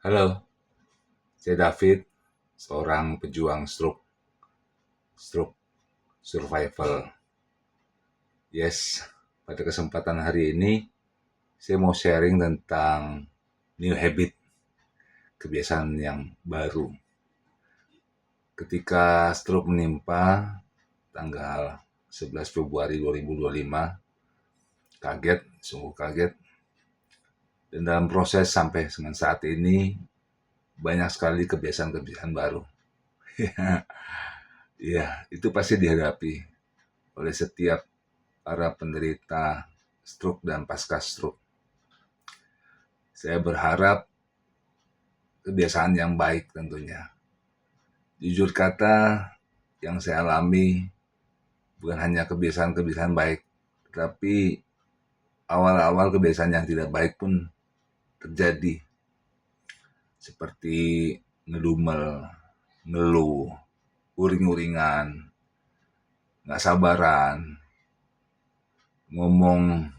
Halo, saya David, seorang pejuang stroke survival. Yes, pada kesempatan hari ini saya mau sharing tentang new habit, kebiasaan yang baru. Ketika stroke menimpa tanggal 11 Februari 2025, kaget, sungguh kaget. Dan dalam proses sampai dengan saat ini, banyak sekali kebiasaan-kebiasaan baru. Ya, itu pasti dihadapi oleh setiap para penderita stroke dan pasca stroke. Saya berharap kebiasaan yang baik tentunya. Jujur kata, yang saya alami bukan hanya kebiasaan-kebiasaan baik, tapi awal-awal kebiasaan yang tidak baik pun terjadi. Seperti ngedumel, ngeluh, uring-uringan, nggak sabaran, ngomong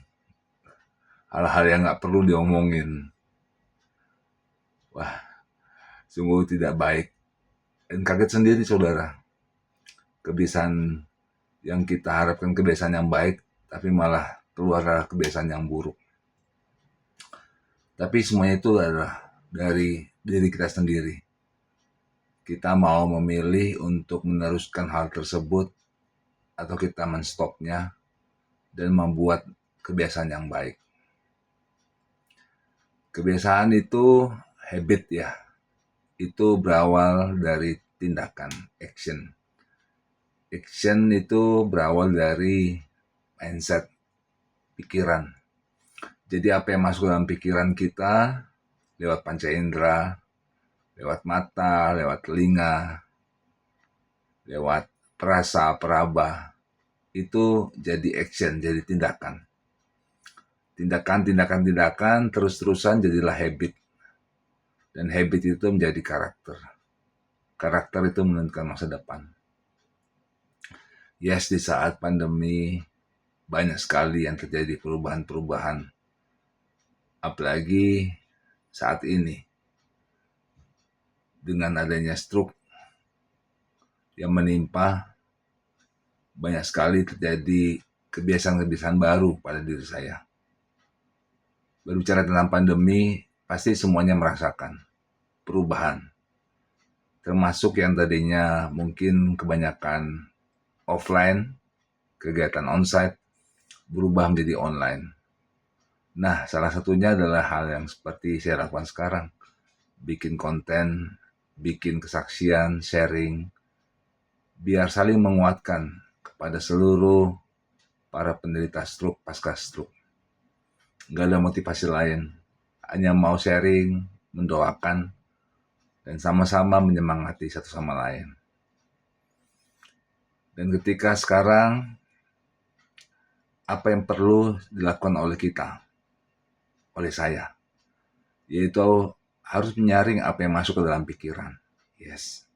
hal-hal yang nggak perlu diomongin. Wah, sungguh tidak baik. Dan kaget sendiri saudara, kebiasaan yang kita harapkan kebiasaan yang baik, tapi malah keluar kebiasaan yang buruk. Tapi semuanya itu adalah dari diri kita sendiri. Kita mau memilih untuk meneruskan hal tersebut, atau kita menstopnya dan membuat kebiasaan yang baik. Kebiasaan itu habit ya, itu berawal dari tindakan, action. Action itu berawal dari mindset, pikiran. Jadi apa yang masuk dalam pikiran kita lewat panca indera, lewat mata, lewat telinga, lewat perasa, peraba, itu jadi action, jadi tindakan. Tindakan terus-terusan jadilah habit. Dan habit itu menjadi karakter. Karakter itu menentukan masa depan. Yes, di saat pandemi banyak sekali yang terjadi perubahan-perubahan. Apalagi saat ini dengan adanya stroke yang menimpa, banyak sekali terjadi kebiasaan-kebiasaan baru pada diri saya. Berbicara tentang pandemi, pasti semuanya merasakan perubahan. Termasuk yang tadinya mungkin kebanyakan offline, kegiatan onsite, berubah menjadi online. Nah, salah satunya adalah hal yang seperti saya lakukan sekarang. Bikin konten, bikin kesaksian, sharing, biar saling menguatkan kepada seluruh para penderita stroke, pasca stroke. Gak ada motivasi lain, hanya mau sharing, mendoakan, dan sama-sama menyemangati satu sama lain. Dan ketika sekarang, apa yang perlu dilakukan oleh kita, oleh saya, yaitu harus menyaring apa yang masuk ke dalam pikiran. Yes.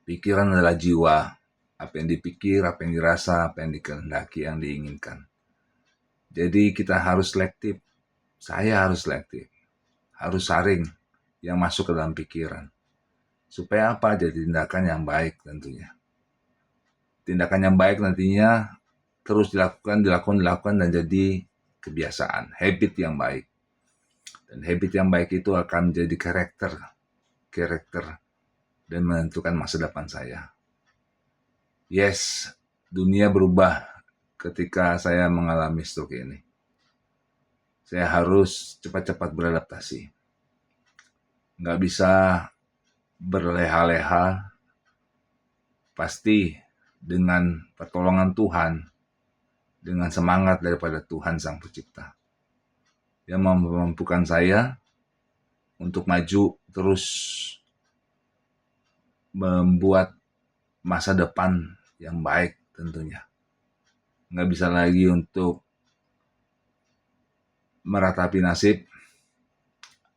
Pikiran adalah jiwa, apa yang dipikir, apa yang dirasa, apa yang dikehendaki, yang diinginkan. Jadi kita harus selektif, saya harus selektif, harus saring yang masuk ke dalam pikiran. Supaya apa? Jadi tindakan yang baik tentunya. Tindakan yang baik nantinya terus dilakukan dan jadi kebiasaan, habit yang baik. Dan habit yang baik itu akan menjadi karakter dan menentukan masa depan saya. Yes, dunia berubah ketika saya mengalami stroke ini. Saya harus cepat-cepat beradaptasi. Nggak bisa berleha-leha, pasti dengan pertolongan Tuhan, dengan semangat daripada Tuhan Sang Pencipta, yang memampukan saya untuk maju terus membuat masa depan yang baik tentunya. Nggak bisa lagi untuk meratapi nasib,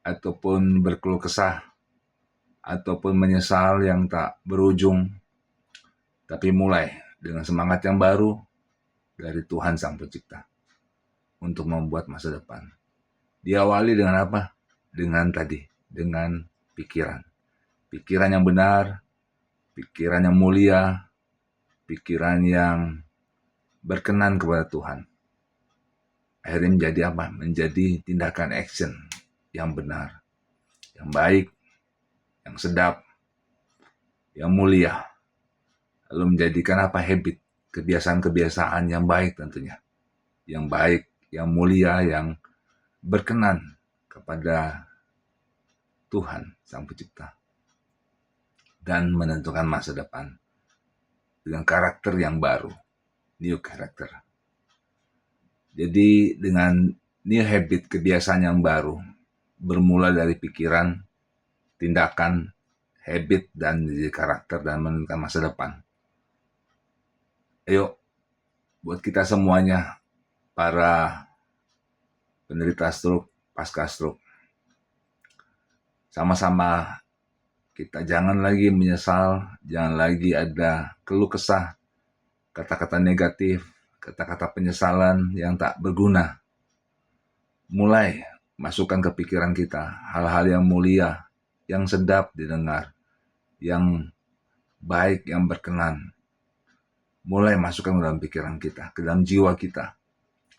ataupun berkeluh kesah, ataupun menyesal yang tak berujung, tapi mulai dengan semangat yang baru dari Tuhan Sang Pencipta untuk membuat masa depan. Diawali dengan apa? Dengan tadi, dengan pikiran. Pikiran yang benar, pikiran yang mulia, pikiran yang berkenan kepada Tuhan. Akhirnya menjadi apa? Menjadi tindakan action yang benar, yang baik, yang sedap, yang mulia. Lalu menjadikan apa? Habit, kebiasaan-kebiasaan yang baik tentunya. Yang baik, yang mulia, yang berkenan kepada Tuhan Sang Pencipta. Dan menentukan masa depan dengan karakter yang baru, new character. Jadi dengan new habit, kebiasaan yang baru, bermula dari pikiran, tindakan, habit, dan jadi karakter dan menentukan masa depan. Ayo, buat kita semuanya, para penderita stroke, pasca stroke, sama-sama kita jangan lagi menyesal, jangan lagi ada keluh kesah, kata-kata negatif, kata-kata penyesalan yang tak berguna. Mulai masukkan ke pikiran kita hal-hal yang mulia, yang sedap didengar, yang baik, yang berkenan. Mulai masukkan ke dalam pikiran kita, ke dalam jiwa kita,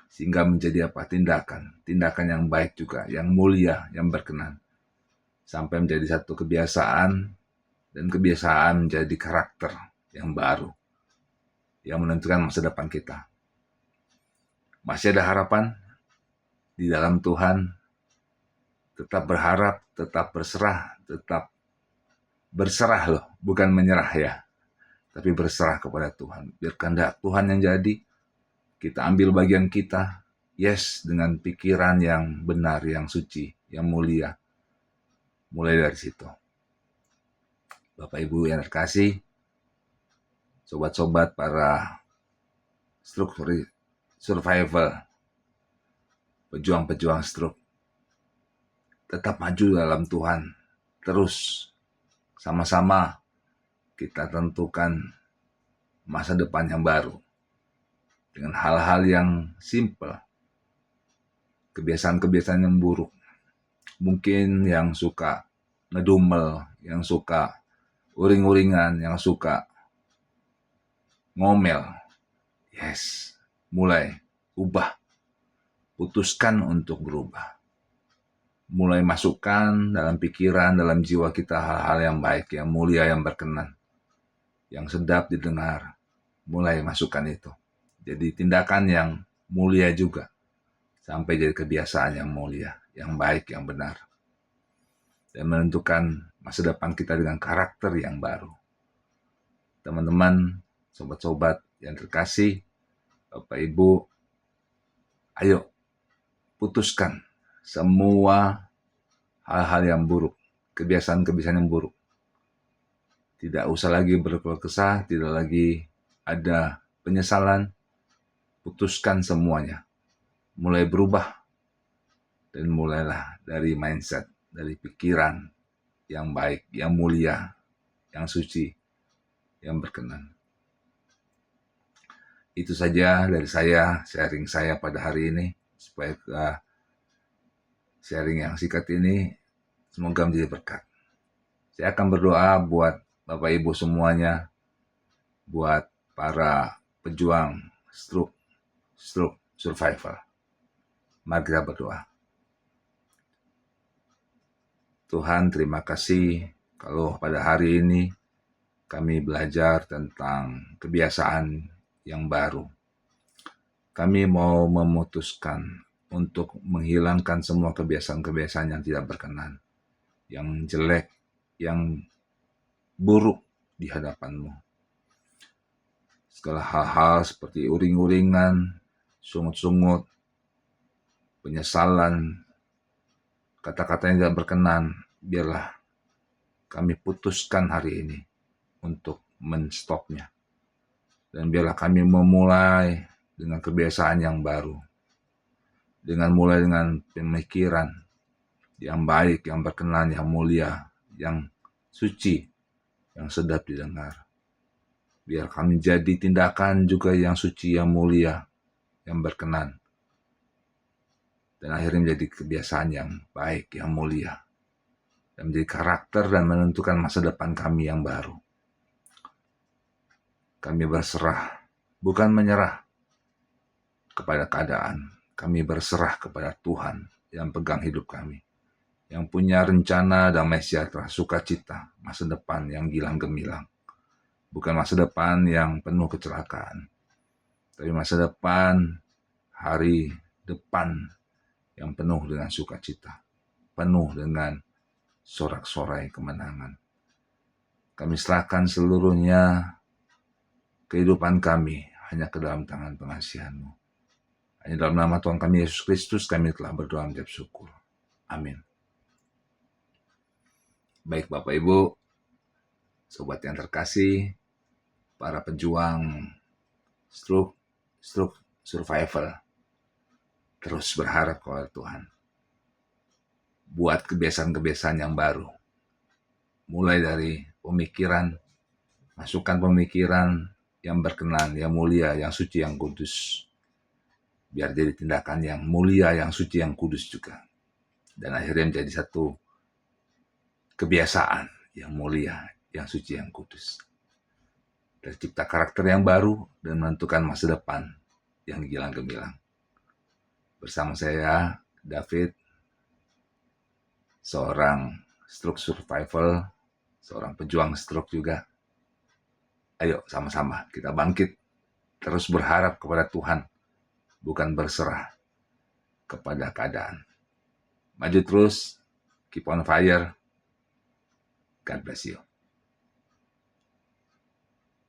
sehingga menjadi apa? Tindakan yang baik juga, yang mulia, yang berkenan. Sampai menjadi satu kebiasaan, dan kebiasaan menjadi karakter yang baru, yang menentukan masa depan kita. Masih ada harapan di dalam Tuhan. Tetap berharap, tetap berserah, tetap berserah loh, bukan menyerah ya, tapi berserah kepada Tuhan. Biar kehendak Tuhan yang jadi, kita ambil bagian kita, yes, dengan pikiran yang benar, yang suci, yang mulia. Mulai dari situ. Bapak Ibu yang terkasih, sobat-sobat para stroke survival, pejuang-pejuang stroke, tetap maju dalam Tuhan. Terus sama-sama kita tentukan masa depan yang baru dengan hal-hal yang simple, kebiasaan-kebiasaan yang buruk. Mungkin yang suka ngedumel, yang suka uring-uringan, yang suka ngomel, yes, mulai ubah, putuskan untuk berubah. Mulai masukkan dalam pikiran, dalam jiwa kita hal-hal yang baik, yang mulia, yang berkenan, yang sedap didengar. Mulai masukkan itu. Jadi tindakan yang mulia juga, sampai jadi kebiasaan yang mulia, yang baik, yang benar. Dan menentukan masa depan kita dengan karakter yang baru. Teman-teman, sobat-sobat yang terkasih, Bapak Ibu, ayo putuskan semua hal-hal yang buruk, kebiasaan-kebiasaan yang buruk. Tidak usah lagi berkeluh kesah, tidak lagi ada penyesalan. Putuskan semuanya. Mulai berubah. Dan mulailah dari mindset, dari pikiran yang baik, yang mulia, yang suci, yang berkenan. Itu saja dari saya, sharing saya pada hari ini. Supaya sharing yang singkat ini semoga menjadi berkat. Saya akan berdoa buat Bapak Ibu semuanya, buat para pejuang stroke survival. Mari kita berdoa. Tuhan, terima kasih kalau pada hari ini kami belajar tentang kebiasaan yang baru. Kami mau memutuskan untuk menghilangkan semua kebiasaan-kebiasaan yang tidak berkenan, yang jelek, yang buruk di hadapan-Mu. Segala hal-hal seperti uring-uringan, sungut-sungut, penyesalan, kata-kata yang tidak berkenan, biarlah kami putuskan hari ini untuk menstopnya. Dan biarlah kami memulai dengan kebiasaan yang baru. Mulai dengan pemikiran yang baik, yang berkenan, yang mulia, yang suci, yang sedap didengar. Biar kami jadi tindakan juga yang suci, yang mulia, yang berkenan. Dan akhirnya menjadi kebiasaan yang baik, yang mulia. dan menjadi karakter dan menentukan masa depan kami yang baru. Kami berserah, bukan menyerah kepada keadaan. Kami berserah kepada Tuhan yang pegang hidup kami, yang punya rencana damai sejahtera, sukacita, masa depan yang gilang gemilang. Bukan masa depan yang penuh kecelakaan, tapi masa depan, hari depan yang penuh dengan sukacita, penuh dengan sorak-sorai kemenangan. Kami serahkan seluruhnya kehidupan kami hanya ke dalam tangan pengasihan-Mu. Hanya dalam nama Tuhan kami Yesus Kristus kami telah berdoa mengucap syukur. Amin. Baik Bapak Ibu, sobat yang terkasih, para pejuang stroke survival, terus berharap kepada Tuhan. Buat kebiasaan-kebiasaan yang baru. Mulai dari pemikiran, masukkan pemikiran yang berkenan, yang mulia, yang suci, yang kudus. Biar jadi tindakan yang mulia, yang suci, yang kudus juga. Dan akhirnya menjadi satu kebiasaan yang mulia, yang suci, yang kudus. Tercipta karakter yang baru dan menentukan masa depan yang gilang gemilang. Bersama saya, David, seorang stroke survival, seorang pejuang stroke juga. Ayo sama-sama kita bangkit, terus berharap kepada Tuhan, bukan berserah kepada keadaan. Maju terus, keep on fire. God bless you.